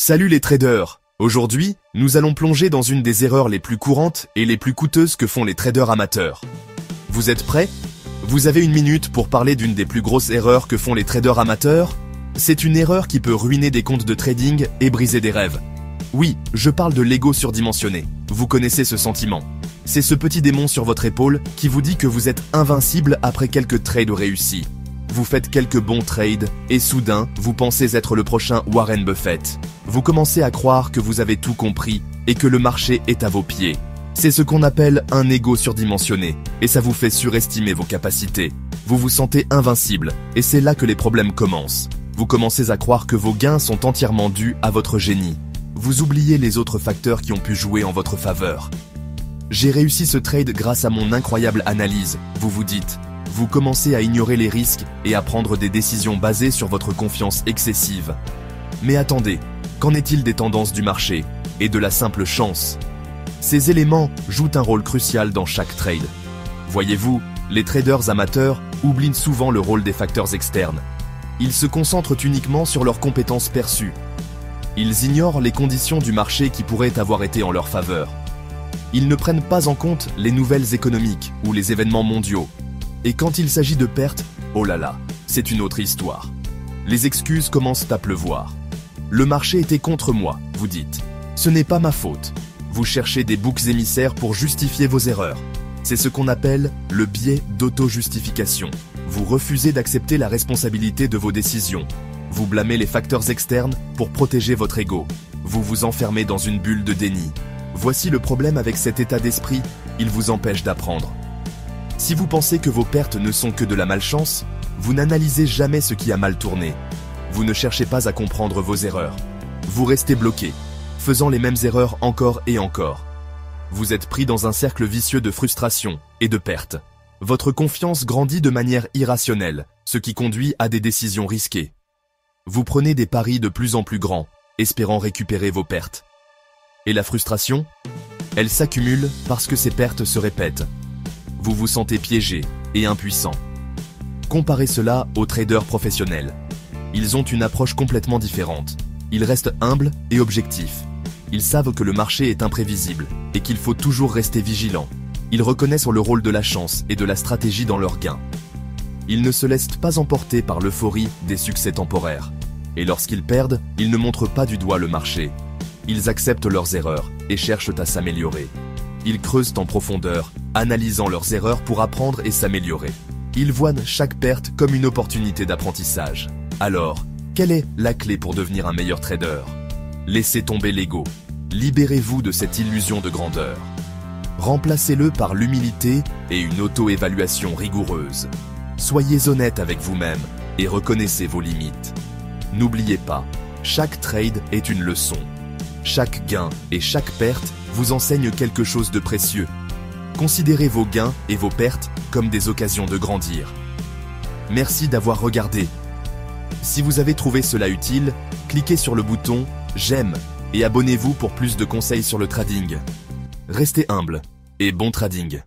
Salut les traders! Aujourd'hui, nous allons plonger dans une des erreurs les plus courantes et les plus coûteuses que font les traders amateurs. Vous êtes prêts? Vous avez une minute pour parler d'une des plus grosses erreurs que font les traders amateurs? C'est une erreur qui peut ruiner des comptes de trading et briser des rêves. Oui, je parle de l'ego surdimensionné. Vous connaissez ce sentiment. C'est ce petit démon sur votre épaule qui vous dit que vous êtes invincible après quelques trades réussis. Vous faites quelques bons trades et soudain, vous pensez être le prochain Warren Buffett. Vous commencez à croire que vous avez tout compris et que le marché est à vos pieds. C'est ce qu'on appelle un ego surdimensionné et ça vous fait surestimer vos capacités. Vous vous sentez invincible et c'est là que les problèmes commencent. Vous commencez à croire que vos gains sont entièrement dus à votre génie. Vous oubliez les autres facteurs qui ont pu jouer en votre faveur. J'ai réussi ce trade grâce à mon incroyable analyse, vous vous dites. Vous commencez à ignorer les risques et à prendre des décisions basées sur votre confiance excessive. Mais attendez, qu'en est-il des tendances du marché et de la simple chance? Ces éléments jouent un rôle crucial dans chaque trade. Voyez-vous, les traders amateurs oublient souvent le rôle des facteurs externes. Ils se concentrent uniquement sur leurs compétences perçues. Ils ignorent les conditions du marché qui pourraient avoir été en leur faveur. Ils ne prennent pas en compte les nouvelles économiques ou les événements mondiaux. Et quand il s'agit de pertes, oh là là, c'est une autre histoire. Les excuses commencent à pleuvoir. Le marché était contre moi, vous dites. Ce n'est pas ma faute. Vous cherchez des boucs émissaires pour justifier vos erreurs. C'est ce qu'on appelle le biais d'auto-justification. Vous refusez d'accepter la responsabilité de vos décisions. Vous blâmez les facteurs externes pour protéger votre ego. Vous vous enfermez dans une bulle de déni. Voici le problème avec cet état d'esprit, il vous empêche d'apprendre. Si vous pensez que vos pertes ne sont que de la malchance, vous n'analysez jamais ce qui a mal tourné. Vous ne cherchez pas à comprendre vos erreurs. Vous restez bloqué, faisant les mêmes erreurs encore et encore. Vous êtes pris dans un cercle vicieux de frustration et de pertes. Votre confiance grandit de manière irrationnelle, ce qui conduit à des décisions risquées. Vous prenez des paris de plus en plus grands, espérant récupérer vos pertes. Et la frustration? Elle s'accumule parce que ces pertes se répètent. Vous vous sentez piégé et impuissant. Comparez cela aux traders professionnels. Ils ont une approche complètement différente. Ils restent humbles et objectifs. Ils savent que le marché est imprévisible et qu'il faut toujours rester vigilant. Ils reconnaissent le rôle de la chance et de la stratégie dans leurs gains. Ils ne se laissent pas emporter par l'euphorie des succès temporaires. Et lorsqu'ils perdent, ils ne montrent pas du doigt le marché. Ils acceptent leurs erreurs et cherchent à s'améliorer. Ils creusent en profondeur, analysant leurs erreurs pour apprendre et s'améliorer. Ils voient chaque perte comme une opportunité d'apprentissage. Alors, quelle est la clé pour devenir un meilleur trader? Laissez tomber l'ego. Libérez-vous de cette illusion de grandeur. Remplacez-le par l'humilité et une auto-évaluation rigoureuse. Soyez honnête avec vous-même et reconnaissez vos limites. N'oubliez pas, chaque trade est une leçon. Chaque gain et chaque perte vous enseigne quelque chose de précieux. Considérez vos gains et vos pertes comme des occasions de grandir. Merci d'avoir regardé. Si vous avez trouvé cela utile, cliquez sur le bouton « J'aime » et abonnez-vous pour plus de conseils sur le trading. Restez humble et bon trading.